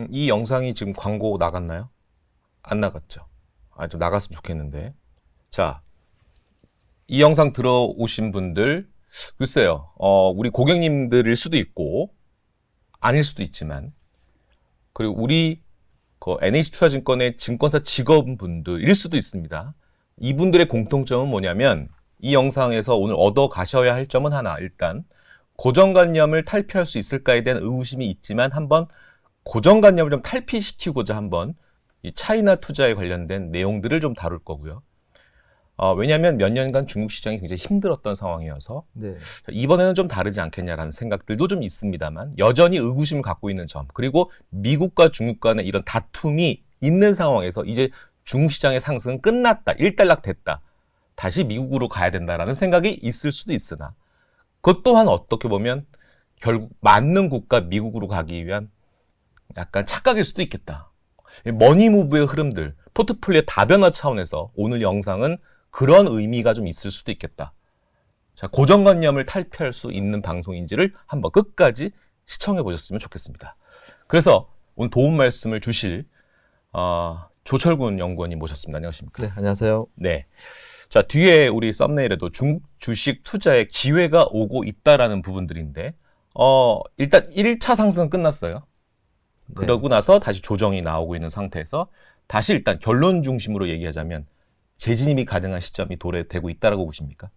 이 영상이 지금 광고 나갔나요? 안 나갔죠? 좀 나갔으면 좋겠는데. 자, 이 영상 들어오신 분들, 글쎄요, 우리 고객님들일 수도 있고, 아닐 수도 있지만, 그리고 우리 NH투자증권의 증권사 직원분들일 수도 있습니다. 이분들의 공통점은 뭐냐면, 이 영상에서 오늘 얻어 가셔야 할 점은 하나, 일단, 고정관념을 탈피할 수 있을까에 대한 의구심이 있지만, 한번 고정관념을 좀 탈피시키고자 한번 이 차이나 투자에 관련된 내용들을 좀 다룰 거고요. 왜냐하면 몇 년간 중국 시장이 굉장히 힘들었던 상황이어서 네. 이번에는 좀 다르지 않겠냐라는 생각들도 좀 있습니다만 여전히 의구심을 갖고 있는 점, 그리고 미국과 중국 간의 이런 다툼이 있는 상황에서 이제 중국 시장의 상승은 끝났다, 일단락됐다, 다시 미국으로 가야 된다라는 생각이 있을 수도 있으나 그것 또한 어떻게 보면 결국 맞는 국가 미국으로 가기 위한 약간 착각일 수도 있겠다. 머니무브의 흐름들, 포트폴리오 다변화 차원에서 오늘 영상은 그런 의미가 좀 있을 수도 있겠다. 자, 고정관념을 탈피할 수 있는 방송인지를 한번 끝까지 시청해 보셨으면 좋겠습니다. 그래서 오늘 도움 말씀을 주실 조철군 연구원님 모셨습니다. 안녕하십니까? 네, 안녕하세요. 네. 자, 뒤에 우리 썸네일에도 중국 주식 투자에 기회가 오고 있다라는 부분들인데, 일단 1차 상승은 끝났어요. 네. 그러고 나서 다시 조정이 나오고 있는 상태에서 다시 일단 결론 중심으로 얘기하자면 재진입이 가능한 시점이 도래되고 있다라고 보십니까?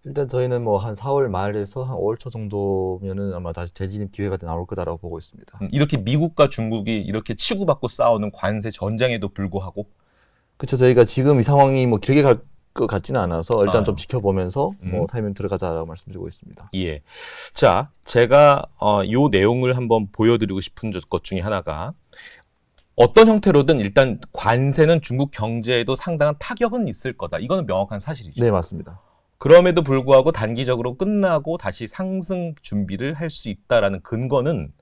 일단 저희는 뭐 한 4월 말에서 한 5월 초 정도면은 아마 다시 재진입 기회가 나올 거다라고 보고 있습니다. 이렇게 미국과 중국이 이렇게 치고받고 싸우는 관세 전쟁에도 불구하고 그렇죠. 저희가 지금 이 상황이 뭐 길게 갈 것 같지는 않아서 일단 좀 지켜보면서 뭐 타이밍 들어가자라고 말씀드리고 있습니다. 예. 자, 제가 요 내용을 한번 보여드리고 싶은 것 중에 하나가 어떤 형태로든 일단 관세는 중국 경제에도 상당한 타격은 있을 거다. 이거는 명확한 사실이죠. 네, 맞습니다. 그럼에도 불구하고 단기적으로 끝나고 다시 상승 준비를 할 수 있다라는 근거는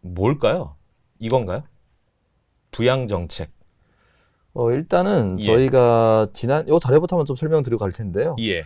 뭘까요? 이건가요? 부양 정책. 일단은 예. 저희가 요 자료부터 한번 좀 설명드리고 갈 텐데요. 예.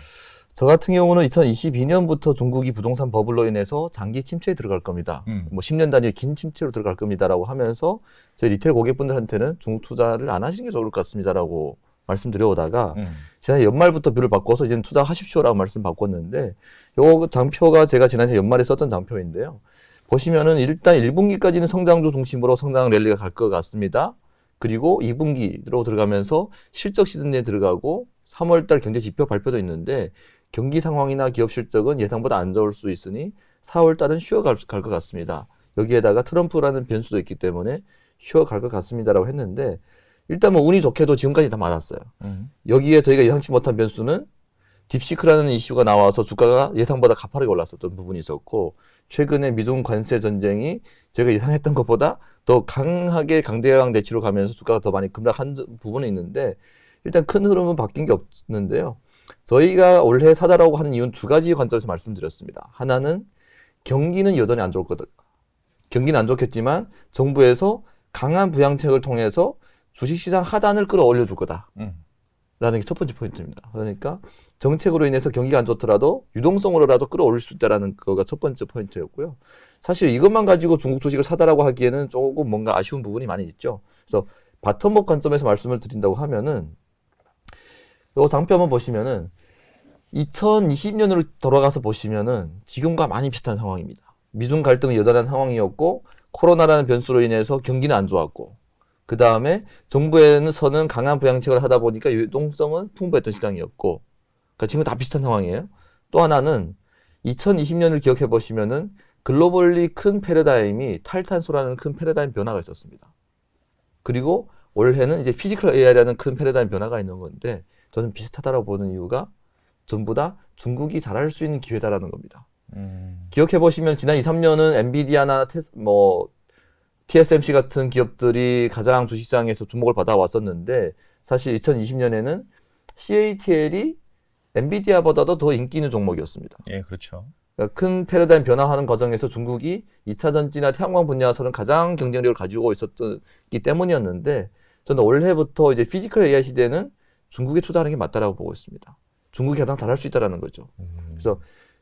저 같은 경우는 2022년부터 중국이 부동산 버블로 인해서 장기 침체에 들어갈 겁니다. 뭐 10년 단위의 긴 침체로 들어갈 겁니다라고 하면서 저희 리테일 고객분들한테는 중국 투자를 안 하시는 게 좋을 것 같습니다라고 말씀드려오다가 지난해 연말부터 뷰를 바꿔서 이제는 투자하십시오라고 말씀 바꿨는데 요 장표가 제가 지난해 연말에 썼던 장표인데요. 보시면은 일단 1분기까지는 성장주 중심으로 성장 랠리가 갈 것 같습니다. 그리고 2분기로 들어가면서 실적 시즌에 들어가고 3월달 경제 지표 발표도 있는데 경기 상황이나 기업 실적은 예상보다 안 좋을 수 있으니 4월달은 쉬어갈 것 같습니다. 여기에다가 트럼프라는 변수도 있기 때문에 쉬어갈 것 같습니다라고 했는데 일단 뭐 운이 좋게도 지금까지 다 맞았어요. 여기에 저희가 예상치 못한 변수는 딥시크라는 이슈가 나와서 주가가 예상보다 가파르게 올랐었던 부분이 있었고 최근에 미중 관세 전쟁이 제가 예상했던 것보다 더 강하게 강대강 대치로 가면서 주가가 더 많이 급락한 부분이 있는데 일단 큰 흐름은 바뀐 게 없는데요. 저희가 올해 사다라고 하는 이유는 두 가지 관점에서 말씀드렸습니다. 하나는 경기는 여전히 안 좋을 거다. 경기는 안 좋겠지만 정부에서 강한 부양책을 통해서 주식시장 하단을 끌어올려 줄 거다. 라는 게 첫 번째 포인트입니다. 그러니까 정책으로 인해서 경기가 안 좋더라도 유동성으로라도 끌어올릴 수 있다는 거가 첫 번째 포인트였고요. 사실 이것만 가지고 중국 주식을 사다라고 하기에는 조금 뭔가 아쉬운 부분이 많이 있죠. 그래서 바텀업 관점에서 말씀을 드린다고 하면은 이 장표 한번 보시면은 2020년으로 돌아가서 보시면은 지금과 많이 비슷한 상황입니다. 미중 갈등이 여전한 상황이었고 코로나라는 변수로 인해서 경기는 안 좋았고 그 다음에 정부에서는 강한 부양책을 하다 보니까 유동성은 풍부했던 시장이었고 그러니까 지금 다 비슷한 상황이에요. 또 하나는 2020년을 기억해 보시면은 글로벌리 큰 패러다임이 탈탄소라는 큰 패러다임 변화가 있었습니다. 그리고 올해는 이제 피지컬 AI라는 큰 패러다임 변화가 있는 건데 저는 비슷하다고 보는 이유가 전부 다 중국이 잘할 수 있는 기회다라는 겁니다. 기억해 보시면 지난 2, 3년은 엔비디아나 TSMC 같은 기업들이 가장 주식시장에서 주목을 받아왔었는데 사실 2020년에는 CATL이 엔비디아보다도 더 인기 있는 종목이었습니다. 예, 그렇죠. 그러니까 큰 패러다임 변화하는 과정에서 중국이 2차 전지나 태양광 분야에서는 가장 경쟁력을 가지고 있었기 때문이었는데 저는 올해부터 이제 피지컬 AI 시대는 중국에 투자하는 게 맞다라고 보고 있습니다. 중국이 가장 잘할 수 있다라는 거죠. 그래서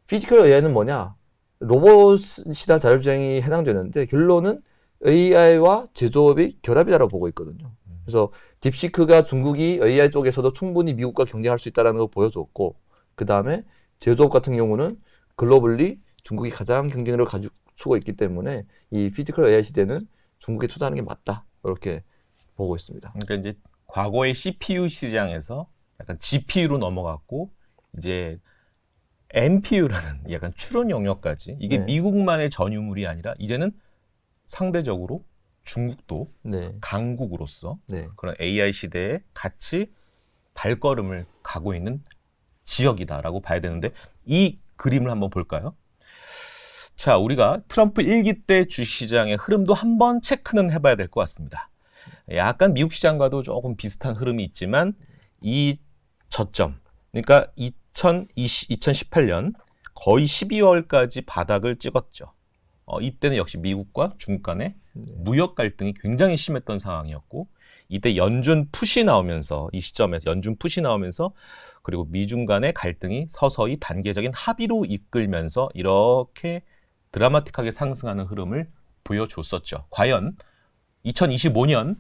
피지컬 AI는 뭐냐? 로봇이나 자율주행이 해당되는데 결론은 AI와 제조업이 결합이다라고 보고 있거든요. 그래서 딥시크가 중국이 AI 쪽에서도 충분히 미국과 경쟁할 수 있다는 걸 보여줬고, 그 다음에 제조업 같은 경우는 글로벌리 중국이 가장 경쟁력을 갖추고 있기 때문에 이 피지컬 AI 시대는 중국에 투자하는 게 맞다, 이렇게 보고 있습니다. 그러니까 이제 과거의 CPU 시장에서 약간 GPU로 넘어갔고 이제 NPU라는 약간 추론 영역까지 이게 네. 미국만의 전유물이 아니라 이제는 상대적으로 중국도 네, 강국으로서 네, 그런 AI 시대에 같이 발걸음을 가고 있는 지역이다라고 봐야 되는데 이 그림을 한번 볼까요? 자, 우리가 트럼프 1기 때 주식시장의 흐름도 한번 체크는 해봐야 될 것 같습니다. 약간 미국 시장과도 조금 비슷한 흐름이 있지만 이 저점, 그러니까 2018년 거의 12월까지 바닥을 찍었죠. 이때는 역시 미국과 중국 간의 무역 갈등이 굉장히 심했던 상황이었고 이때 연준 풋이 나오면서 이 시점에서 연준 풋이 나오면서 그리고 미중 간의 갈등이 서서히 단계적인 합의로 이끌면서 이렇게 드라마틱하게 상승하는 흐름을 보여줬었죠. 과연 2025년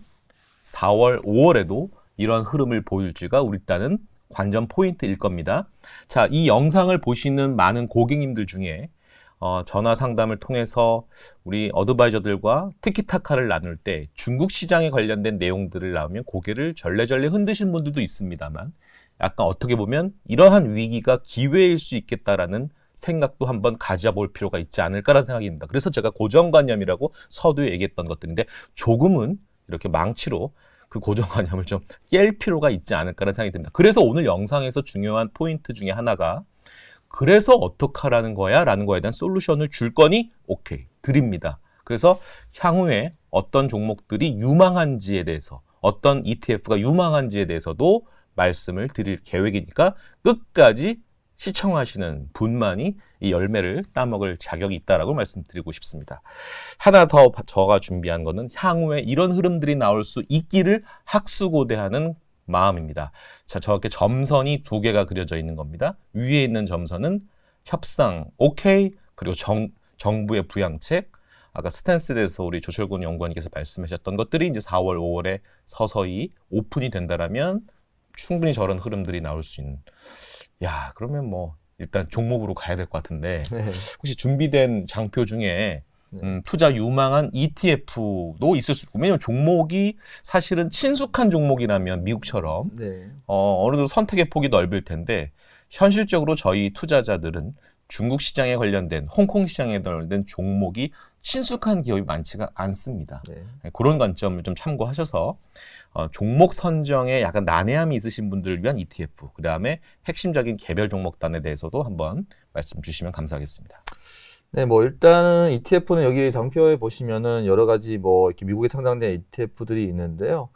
4월, 5월에도 이런 흐름을 보일지가 우리 딴은 관전 포인트일 겁니다. 자, 이 영상을 보시는 많은 고객님들 중에 전화 상담을 통해서 우리 어드바이저들과 티키타카를 나눌 때 중국 시장에 관련된 내용들을 나오면 고개를 절레절레 흔드신 분들도 있습니다만 약간 어떻게 보면 이러한 위기가 기회일 수 있겠다라는 생각도 한번 가져볼 필요가 있지 않을까라는 생각입니다. 그래서 제가 고정관념이라고 서두에 얘기했던 것들인데 조금은 이렇게 망치로 그 고정관념을 좀 깰 필요가 있지 않을까라는 생각이 듭니다. 그래서 오늘 영상에서 중요한 포인트 중에 하나가 그래서 어떡하라는 거야? 라는 거에 대한 솔루션을 줄 거니? 오케이, 드립니다. 그래서 향후에 어떤 종목들이 유망한지에 대해서 어떤 ETF가 유망한지에 대해서도 말씀을 드릴 계획이니까 끝까지 시청하시는 분만이 이 열매를 따먹을 자격이 있다라고 말씀드리고 싶습니다. 하나 더 저가 준비한 거는 향후에 이런 흐름들이 나올 수 있기를 학수고대하는 마음입니다. 자, 저렇게 점선이 두 개가 그려져 있는 겁니다. 위에 있는 점선은 협상 오케이, 그리고 정부의 부양책, 아까 스탠스에 대해서 우리 조철근 연구원님께서 말씀하셨던 것들이 이제 4월, 5월에 서서히 오픈이 된다라면 충분히 저런 흐름들이 나올 수 있는. 야, 그러면 뭐 일단 종목으로 가야 될 것 같은데 네. 혹시 준비된 장표 중에 투자 유망한 ETF도 있을 수 있고, 왜냐면 종목이 사실은 친숙한 종목이라면 미국처럼 네. 어느 정도 선택의 폭이 넓을 텐데 현실적으로 저희 투자자들은 중국 시장에 관련된 홍콩 시장에 관련된 종목이 친숙한 기업이 많지가 않습니다. 네. 그런 관점을 좀 참고하셔서 종목 선정에 약간 난해함이 있으신 분들을 위한 ETF, 그 다음에 핵심적인 개별 종목단에 대해서도 한번 말씀 주시면 감사하겠습니다. 네, 뭐 일단은 ETF는 여기 장표에 보시면은 여러 가지 뭐 이렇게 미국에 상장된 ETF들이 있는데요.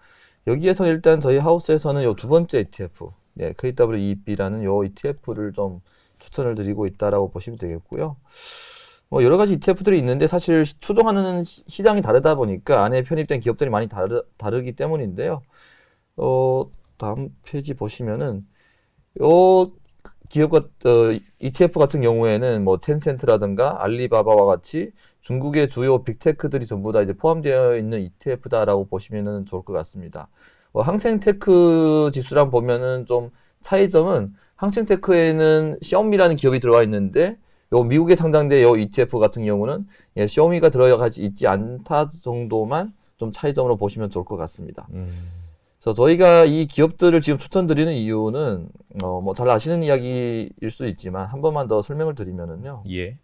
여기에서 일단 저희 하우스에서는 요 두 번째 ETF, 네, KWEB라는 요 ETF를 좀 추천을 드리고 있다라고 보시면 되겠고요. 뭐 여러 가지 ETF들이 있는데 사실 추종하는 시장이 다르다 보니까 안에 편입된 기업들이 많이 다르기 때문인데요. 다음 페이지 보시면은 요 기업과 ETF 같은 경우에는 뭐 텐센트라든가 알리바바와 같이 중국의 주요 빅테크들이 전부 다 이제 포함되어 있는 ETF다라고 보시면은 좋을 것 같습니다. 항생테크 지수랑 보면은 좀 차이점은 항생테크에는 샤오미라는 기업이 들어가 있는데 요 미국에 상장된 요 ETF 같은 경우는 샤오미가 들어가 있지 않다 정도만 좀 차이점으로 보시면 좋을 것 같습니다. 그래서 저희가 이 기업들을 지금 추천드리는 이유는 뭐 잘 아시는 이야기일 수 있지만 한 번만 더 설명을 드리면은요. 예.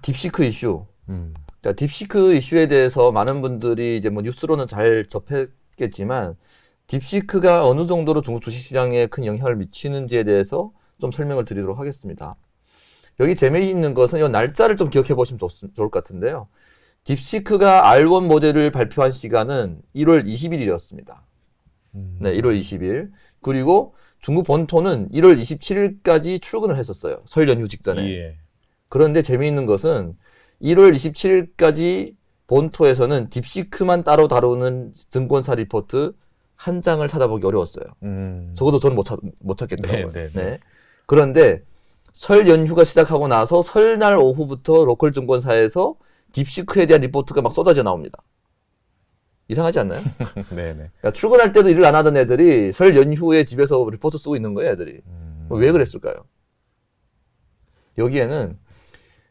딥시크 이슈. 그러니까 딥시크 이슈에 대해서 많은 분들이 이제 뭐 뉴스로는 잘 접했겠지만 딥시크가 어느 정도로 중국 주식시장에 큰 영향을 미치는지에 대해서 좀 설명을 드리도록 하겠습니다. 여기 재미있는 것은 이 날짜를 좀 기억해 보시면 좋을 것 같은데요. 딥시크가 R1 모델을 발표한 시간은 1월 20일이었습니다. 네, 1월 20일. 그리고 중국 본토는 1월 27일까지 출근을 했었어요. 설 연휴 직전에. 예. 그런데 재미있는 것은 1월 27일까지 본토에서는 딥시크만 따로 다루는 증권사 리포트 한 장을 찾아보기 어려웠어요. 적어도 저는 못 찾겠더라고요. 네. 그런데 설 연휴가 시작하고 나서 설날 오후부터 로컬 증권사에서 딥시크에 대한 리포트가 막 쏟아져 나옵니다. 이상하지 않나요? 네네. 그러니까 출근할 때도 일을 안 하던 애들이 설 연휴에 집에서 리포트 쓰고 있는 거예요, 애들이. 왜 그랬을까요? 여기에는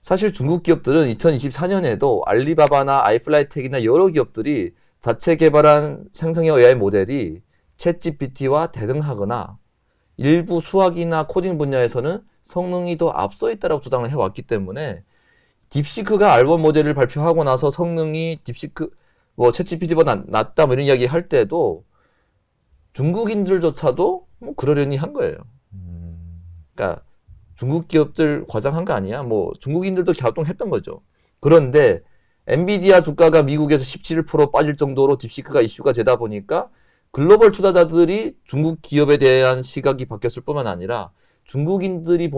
사실 중국 기업들은 2024년에도 알리바바나 아이플라이텍이나 여러 기업들이 자체 개발한 생성형 AI 모델이 챗GPT와 대등하거나 일부 수학이나 코딩 분야에서는 성능이 더 앞서 있다라고 주장을 해왔기 때문에 딥시크가 알번 모델을 발표하고 나서 성능이 딥시크 뭐 챗GPT보다 낫다 뭐 이런 이야기 할 때도 중국인들조차도 뭐 그러려니 한 거예요. 그러니까 중국 기업들 과장한 거 아니야? 뭐 중국인들도 갸우뚱했던 거죠. 그런데 엔비디아 주가가 미국에서 17% 빠질 정도로 딥시크가 이슈가 되다 보니까 글로벌 투자자들이 중국 기업에 대한 시각이 바뀌었을 뿐만 아니라 중국인들이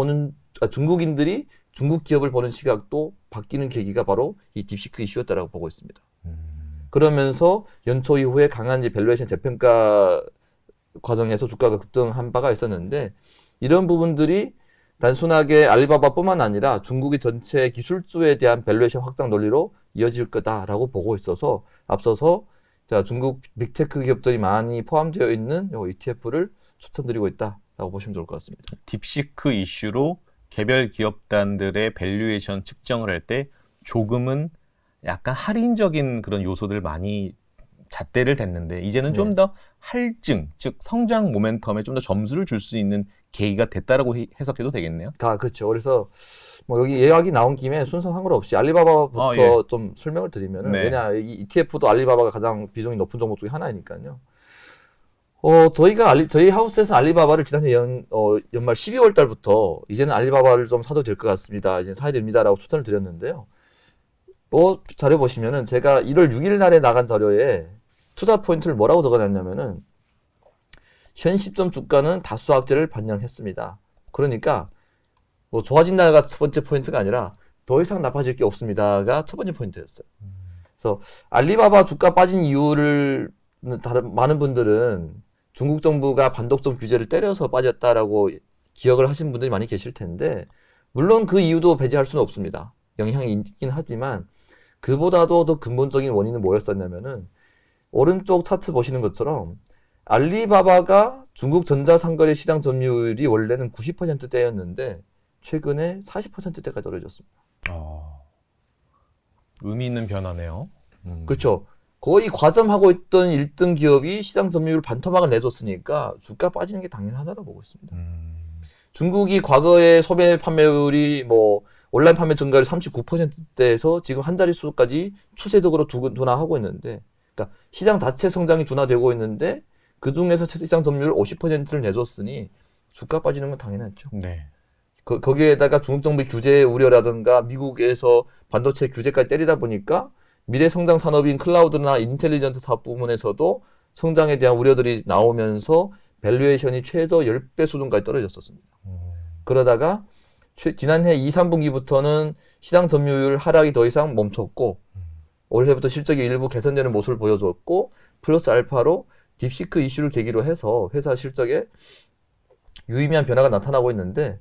중국 기업을 보는 시각도 바뀌는 계기가 바로 이 딥시크 이슈였다라고 보고 있습니다. 그러면서 연초 이후에 강한 밸류에이션 재평가 과정에서 주가가 급등한 바가 있었는데 이런 부분들이 단순하게 알리바바뿐만 아니라 중국의 전체 기술주에 대한 밸류에이션 확장 논리로 이어질 거다라고 보고 있어서 앞서서 자, 중국 빅테크 기업들이 많이 포함되어 있는 이 ETF를 추천드리고 있다라고 보시면 좋을 것 같습니다. 딥시크 이슈로 개별 기업단들의 밸류에이션 측정을 할 때 조금은 약간 할인적인 그런 요소들 많이 잣대를 댔는데 이제는 좀 더 할증, 즉 성장 모멘텀에 좀 더 점수를 줄 수 있는 계기가 됐다라고 해석해도 되겠네요. 다 그렇죠. 그래서 뭐 여기 예약이 나온 김에 순서 상관없이 알리바바부터 예. 좀 설명을 드리면은 네. 왜냐 이 ETF도 알리바바가 가장 비중이 높은 종목 중에 하나이니까요. 저희 하우스에서 알리바바를 지난해 연말 12월 달부터 이제는 알리바바를 좀 사도 될 것 같습니다. 이제 사야 됩니다라고 추천을 드렸는데요. 자료 보시면은 제가 1월 6일 날에 나간 자료에 투자 포인트를 뭐라고 적어놨냐면은 현 시점 주가는 다수 악재를 반영했습니다. 그러니까 뭐 좋아진다가 첫 번째 포인트가 아니라 더 이상 나빠질 게 없습니다가 첫 번째 포인트였어요. 그래서 알리바바 주가 빠진 이유를 많은 분들은 중국 정부가 반독점 규제를 때려서 빠졌다라고 기억을 하신 분들이 많이 계실 텐데 물론 그 이유도 배제할 수는 없습니다. 영향이 있긴 하지만 그보다도 더 근본적인 원인은 뭐였었냐면은 오른쪽 차트 보시는 것처럼 알리바바가 중국 전자상거래 시장 점유율이 원래는 90%대였는데 최근에 40%대까지 떨어졌습니다. 의미 있는 변화네요. 그렇죠. 거의 과점하고 있던 1등 기업이 시장 점유율 반토막을 내줬으니까 주가 빠지는 게 당연하다고 보고 있습니다. 중국이 과거에 소매 판매율이 뭐 온라인 판매 증가율 39%대에서 지금 한 자릿수까지 추세적으로 둔화하고 있는데 그러니까 시장 자체 성장이 둔화되고 있는데 그 중에서 시장 점유율 50%를 내줬으니 주가 빠지는 건 당연하죠. 네. 거기에다가 중국 정부의 규제 우려라든가 미국에서 반도체 규제까지 때리다 보니까 미래 성장 산업인 클라우드나 인텔리전트 사업 부문에서도 성장에 대한 우려들이 나오면서 밸류에이션이 최저 10배 수준까지 떨어졌었습니다. 그러다가 지난해 2, 3분기부터는 시장 점유율 하락이 더 이상 멈췄고 올해부터 실적이 일부 개선되는 모습을 보여줬고 플러스 알파로 딥시크 이슈를 계기로 해서 회사 실적에 유의미한 변화가 나타나고 있는데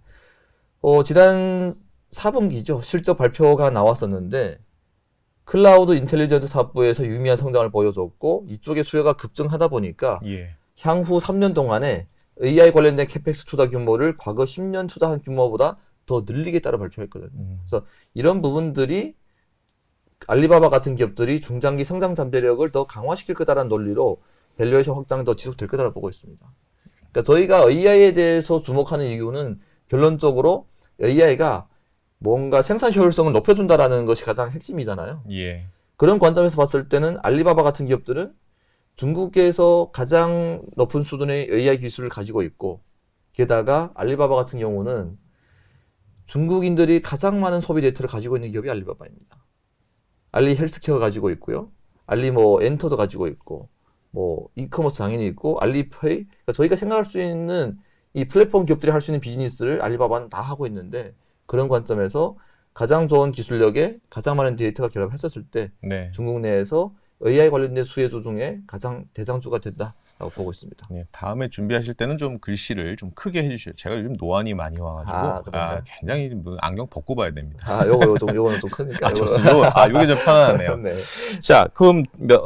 지난 4분기죠. 실적 발표가 나왔었는데 클라우드 인텔리전트 사업부에서 유의미한 성장을 보여줬고 이쪽의 수요가 급증하다 보니까 향후 3년 동안에 AI 관련된 캐펙스 투자 규모를 과거 10년 투자한 규모보다 더 늘리겠다고 발표했거든요. 그래서 이런 부분들이 알리바바 같은 기업들이 중장기 성장 잠재력을 더 강화시킬 거다라는 논리로 밸류에이션 확장이 더 지속될 거다라고 보고 있습니다. 그러니까 저희가 AI에 대해서 주목하는 이유는 결론적으로 AI가 뭔가 생산 효율성을 높여준다라는 것이 가장 핵심이잖아요. 그런 관점에서 봤을 때는 알리바바 같은 기업들은 중국에서 가장 높은 수준의 AI 기술을 가지고 있고 게다가 알리바바 같은 경우는 중국인들이 가장 많은 소비 데이터를 가지고 있는 기업이 알리바바입니다. 알리 헬스케어 가지고 있고요. 알리 엔터도 가지고 있고 이커머스 당연히 있고 알리페이 그러니까 저희가 생각할 수 있는 이 플랫폼 기업들이 할 수 있는 비즈니스를 알리바바는 다 하고 있는데 그런 관점에서 가장 좋은 기술력에 가장 많은 데이터가 결합했었을 때 중국 내에서 AI 관련된 수혜주 중에 가장 대장주가 된다. 보고 있습니다. 네, 다음에 준비하실 때는 좀 글씨를 좀 크게 해주셔요. 제가 요즘 노안이 많이 와가지고 굉장히 뭐 안경 벗고 봐야 됩니다. 요거는 좀 크니까. 좋습니다. 요게 좀 편안하네요. 네. 자, 그럼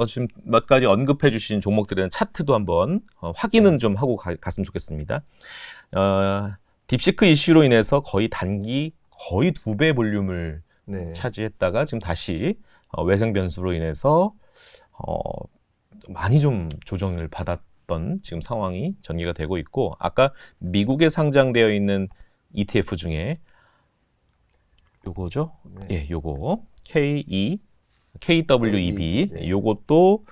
지금 몇 가지 언급해주신 종목들의 차트도 한번 확인은 좀 하고 갔으면 좋겠습니다. 딥시크 이슈로 인해서 거의 2배 볼륨을 네. 차지했다가 지금 다시 외생 변수로 인해서 많이 좀 조정을 받았던 지금 상황이 전개가 되고 있고, 아까 미국에 상장되어 있는 ETF 중에 요거죠? 네. 예, 요거 KWEB 네. 요것도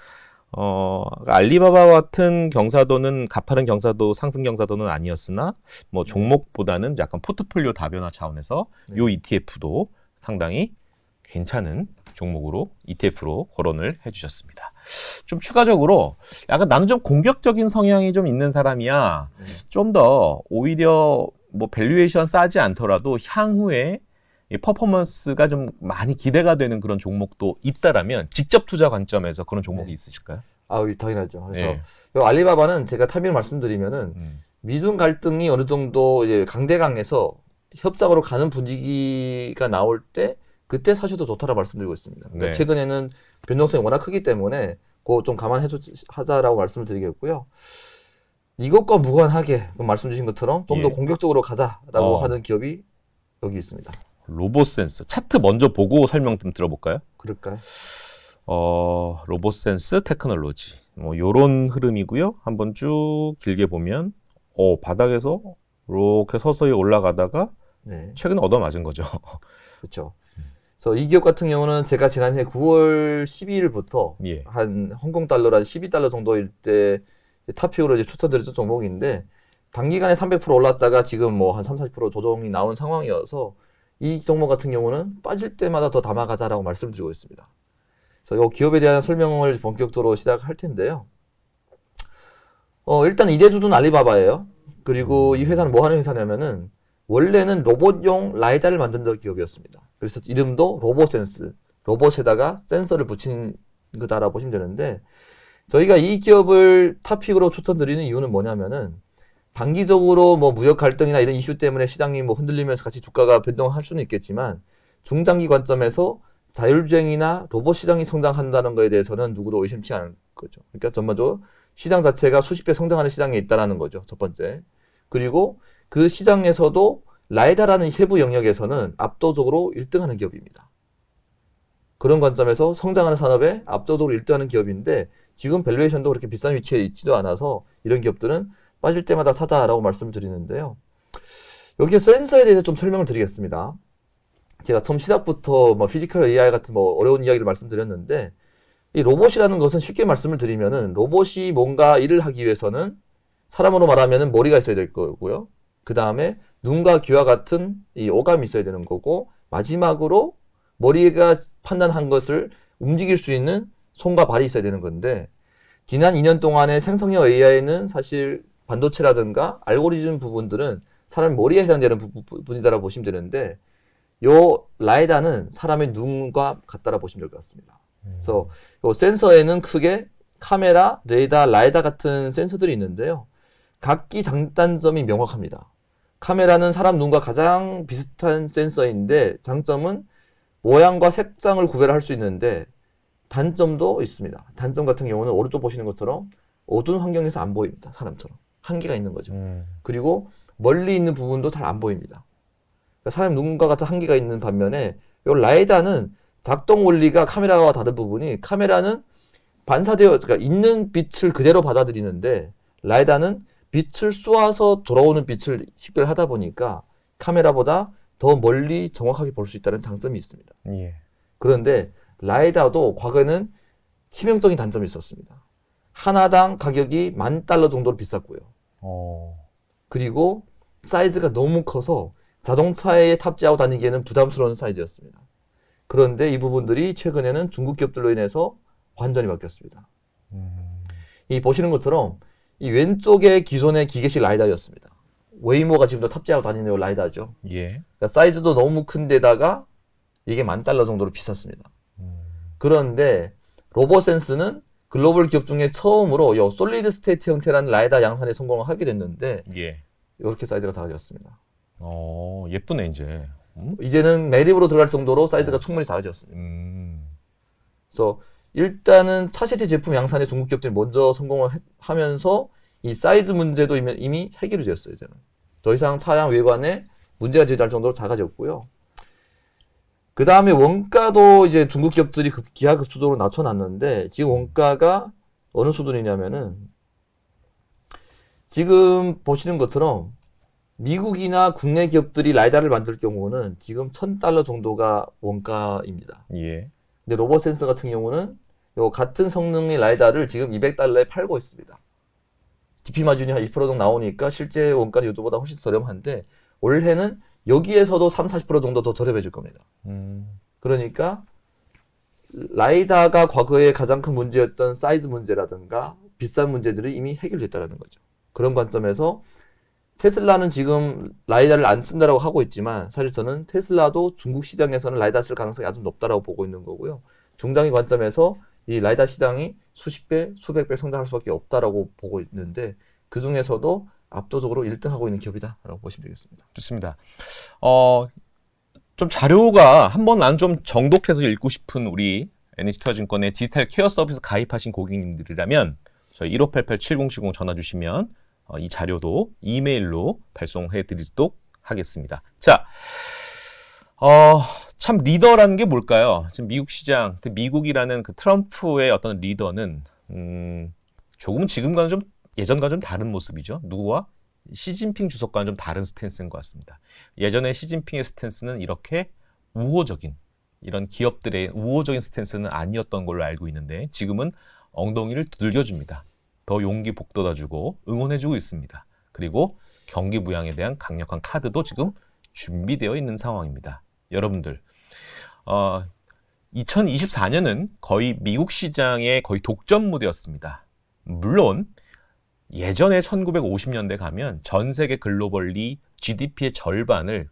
알리바바 같은 경사도는 가파른 경사도 상승 경사도는 아니었으나 뭐 종목보다는 약간 포트폴리오 다변화 차원에서 요 ETF도 상당히 괜찮은 종목으로 ETF로 거론을 해주셨습니다. 좀 추가적으로 약간 나는 좀 공격적인 성향이 좀 있는 사람이야. 좀 더 오히려 뭐 밸류에이션 싸지 않더라도 향후에 이 퍼포먼스가 좀 많이 기대가 되는 그런 종목도 있다라면 직접 투자 관점에서 그런 종목이 있으실까요? 당연하죠. 그래서 요 알리바바는 제가 타이밍을 말씀드리면은 미중 갈등이 어느 정도 이제 강대강에서 협상으로 가는 분위기가 나올 때 그때 사셔도 좋다라고 말씀드리고 있습니다. 그러니까 최근에는 변동성이 워낙 크기 때문에 그거 좀 감안하자라고 말씀을 드리겠고요. 이것과 무관하게 말씀 주신 것처럼 좀 더 공격적으로 가자라고 하는 기업이 여기 있습니다. 로보센스 차트 먼저 보고 설명 좀 들어볼까요? 그럴까요? 로보센스 테크놀로지 뭐 요런 흐름이고요. 한번 쭉 길게 보면 바닥에서 이렇게 서서히 올라가다가 최근에 얻어맞은 거죠. 그렇죠. 그래서 이 기업 같은 경우는 제가 지난해 9월 12일부터 한 홍콩 달러로 한 12달러 정도일 때 탑픽으로 이제 추천드렸던 종목인데 단기간에 300% 올랐다가 지금 뭐 한 30-40% 조정이 나온 상황이어서 이 종목 같은 경우는 빠질 때마다 더 담아가자라고 말씀드리고 있습니다. 그래서 이 기업에 대한 설명을 본격적으로 시작할 텐데요. 일단 이대주주는 알리바바예요. 그리고 이 회사는 뭐 하는 회사냐면은 원래는 로봇용 라이다를 만든던 기업이었습니다. 그래서 이름도 로보센스, 로봇에다가 센서를 붙인 거다라고 보시면 되는데 저희가 이 기업을 탑픽으로 추천드리는 이유는 뭐냐면은 단기적으로 뭐 무역 갈등이나 이런 이슈 때문에 시장이 뭐 흔들리면서 같이 주가가 변동할 수는 있겠지만 중장기 관점에서 자율주행이나 로봇 시장이 성장한다는 거에 대해서는 누구도 의심치 않을 거죠. 그러니까 전반적으로 시장 자체가 수십 배 성장하는 시장에 있다라는 거죠. 첫 번째. 그리고 그 시장에서도 라이다라는 세부 영역에서는 압도적으로 1등하는 기업입니다. 그런 관점에서 성장하는 산업에 압도적으로 1등하는 기업인데 지금 밸류에이션도 그렇게 비싼 위치에 있지도 않아서 이런 기업들은 빠질 때마다 사자라고 말씀을 드리는데요. 여기에 센서에 대해서 좀 설명을 드리겠습니다. 제가 처음 시작부터 뭐 피지컬 AI 같은 뭐 어려운 이야기를 말씀드렸는데 이 로봇이라는 것은 쉽게 말씀을 드리면은 로봇이 뭔가 일을 하기 위해서는 사람으로 말하면은 머리가 있어야 될 거고요. 그 다음에 눈과 귀와 같은 이 오감이 있어야 되는 거고 마지막으로 머리가 판단한 것을 움직일 수 있는 손과 발이 있어야 되는 건데 지난 2년 동안의 생성형 AI는 사실 반도체라든가 알고리즘 부분들은 사람 머리에 해당되는 부분이다라고 보시면 되는데 요 라이다는 사람의 눈과 같다라고 보시면 될 것 같습니다. 그래서 요 센서에는 크게 카메라, 레이더, 라이다 같은 센서들이 있는데요. 각기 장단점이 명확합니다. 카메라는 사람 눈과 가장 비슷한 센서인데 장점은 모양과 색상을 구별할 수 있는데 단점도 있습니다. 단점 같은 경우는 오른쪽 보시는 것처럼 어두운 환경에서 안 보입니다. 사람처럼. 한계가 있는 거죠. 그리고 멀리 있는 부분도 잘 안 보입니다. 그러니까 사람 눈과 같은 한계가 있는 반면에 이 라이다는 작동 원리가 카메라와 다른 부분이 카메라는 그러니까 있는 빛을 그대로 받아들이는데 라이다는 빛을 쏘아서 돌아오는 빛을 식별하다 보니까 카메라보다 더 멀리 정확하게 볼 수 있다는 장점이 있습니다. 그런데 라이다도 과거에는 치명적인 단점이 있었습니다. 하나당 가격이 $10,000 정도로 비쌌고요. 그리고 사이즈가 너무 커서 자동차에 탑재하고 다니기에는 부담스러운 사이즈였습니다. 그런데 이 부분들이 최근에는 중국 기업들로 인해서 완전히 바뀌었습니다. 이 보시는 것처럼 이 왼쪽에 기존의 기계식 라이다였습니다. 웨이모가 지금도 탑재하고 다니는 라이다죠. 그러니까 사이즈도 너무 큰 데다가 이게 $10,000 정도로 비쌌습니다. 그런데 로보센스는 글로벌 기업 중에 처음으로 요 솔리드 스테이트 형태라는 라이다 양산에 성공을 하게 됐는데 예. 이렇게 사이즈가 작아졌습니다. 예쁘네 이제. 이제는 매립으로 들어갈 정도로 사이즈가 충분히 작아졌습니다. 그래서 일단은 차세대 제품 양산에 중국 기업들이 먼저 성공을 하면서 이 사이즈 문제도 이미 해결이 되었어요. 이제는 더 이상 차량 외관에 문제가 되지 않을 정도로 작아졌고요. 그 다음에 원가도 이제 중국 기업들이 기하급수적으로 낮춰놨는데 지금 원가가 어느 수준이냐면은 지금 보시는 것처럼 미국이나 국내 기업들이 라이다를 만들 경우는 지금 $1,000 정도가 원가입니다. 예. 근데 로봇센서 같은 경우는 요 같은 성능의 라이다를 지금 $200에 팔고 있습니다. GP 마진이 한 20% 정도 나오니까 실제 원가는 요즘보다 훨씬 저렴한데 올해는 여기에서도 30-40% 정도 더 저렴해질 겁니다. 그러니까 라이다가 과거에 가장 큰 문제였던 사이즈 문제라든가 비싼 문제들이 이미 해결됐다는 거죠. 그런 관점에서 테슬라는 지금 라이다를 안 쓴다라고 하고 있지만 사실 저는 테슬라도 중국 시장에서는 라이다 쓸 가능성이 아주 높다라고 보고 있는 거고요. 중장기 관점에서 이 라이다 시장이 수십 배, 수백 배 성장할 수밖에 없다라고 보고 있는데 그 중에서도 압도적으로 1등하고 있는 기업이다라고 보시면 되겠습니다. 좋습니다. 좀 자료가 한번 난 좀 정독해서 읽고 싶은 우리 NH투자증권의 디지털 케어 서비스 가입하신 고객님들이라면 저희 1588-7070 전화 주시면 이 자료도 이메일로 발송해 드리도록 하겠습니다. 자, 참 리더라는 게 뭘까요? 지금 미국 시장, 미국이라는 그 트럼프의 어떤 리더는 조금은 지금과는 좀 예전과 좀 다른 모습이죠. 누구와? 시진핑 주석과는 좀 다른 스탠스인 것 같습니다. 예전에 시진핑의 스탠스는 이렇게 우호적인 이런 기업들의 우호적인 스탠스는 아니었던 걸로 알고 있는데 지금은 엉덩이를 두들겨줍니다. 더 용기 북돋아주고 응원해주고 있습니다. 그리고 경기 부양에 대한 강력한 카드도 지금 준비되어 있는 상황입니다. 여러분들 2024년은 거의 미국 시장의 거의 독점 무대였습니다. 물론 예전에 1950년대 가면 전 세계 글로벌리 GDP의 절반을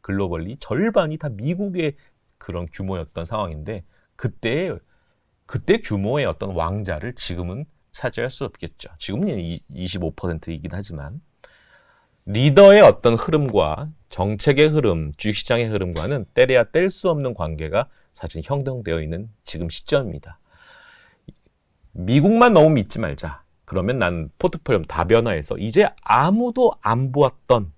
절반이 다 미국의 그런 규모였던 상황인데 그때 규모의 어떤 왕자를 지금은 차지할 수 없겠죠. 지금은 25%이긴 하지만 리더의 어떤 흐름과 정책의 흐름, 주식시장의 흐름과는 떼려야 뗄 수 없는 관계가 사실 형성되어 있는 지금 시점입니다. 미국만 너무 믿지 말자. 그러면 난 포트폴리오 다변화해서 이제 아무도 안 보았던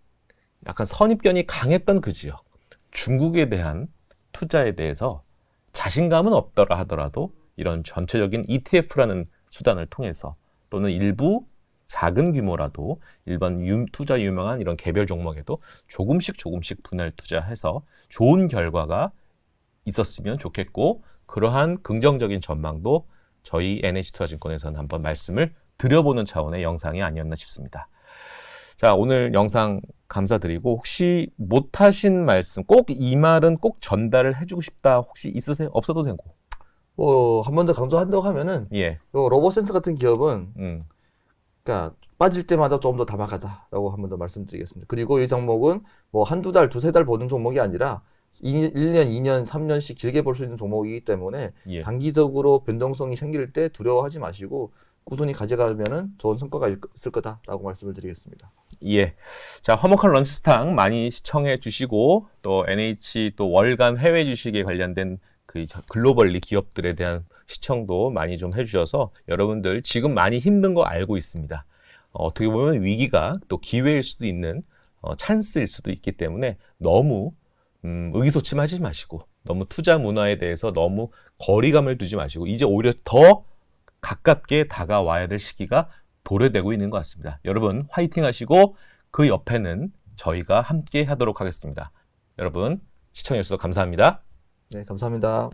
약간 선입견이 강했던 그 지역 중국에 대한 투자에 대해서 자신감은 없더라 하더라도 이런 전체적인 ETF라는 수단을 통해서 또는 일부 작은 규모라도 일반 투자 유명한 이런 개별 종목에도 조금씩 분할 투자해서 좋은 결과가 있었으면 좋겠고 그러한 긍정적인 전망도 저희 NH투자증권에서는 한번 말씀을 드려보는 차원의 영상이 아니었나 싶습니다. 자, 오늘 영상 감사드리고 혹시 못하신 말씀 꼭 이 말은 꼭 전달을 해주고 싶다 혹시 있으세요? 없어도 되고. 한 번 더 강조한다고 하면은 요 로봇센서 같은 기업은 그러니까 빠질 때마다 조금 더 담아가자라고 한 번 더 말씀드리겠습니다. 그리고 이 종목은 뭐 한두 달, 두세 달 보는 종목이 아니라 1년, 2년, 3년씩 길게 볼 수 있는 종목이기 때문에 단기적으로 변동성이 생길 때 두려워하지 마시고 꾸준히 가져가면은 좋은 성과가 있을 거다라고 말씀을 드리겠습니다. 예. 자, 화목한 런치스탕 많이 시청해 주시고 또 NH 또 월간 해외 주식에 관련된 그 글로벌리 기업들에 대한 시청도 많이 좀 해주셔서 여러분들 지금 많이 힘든 거 알고 있습니다. 어떻게 보면 위기가 또 기회일 수도 있는 찬스일 수도 있기 때문에 너무 의기소침하지 마시고 너무 투자 문화에 대해서 너무 거리감을 두지 마시고 이제 오히려 더 가깝게 다가와야 될 시기가 도래되고 있는 것 같습니다. 여러분 화이팅 하시고 그 옆에는 저희가 함께 하도록 하겠습니다. 여러분 시청해 주셔서 감사합니다. 네, 감사합니다.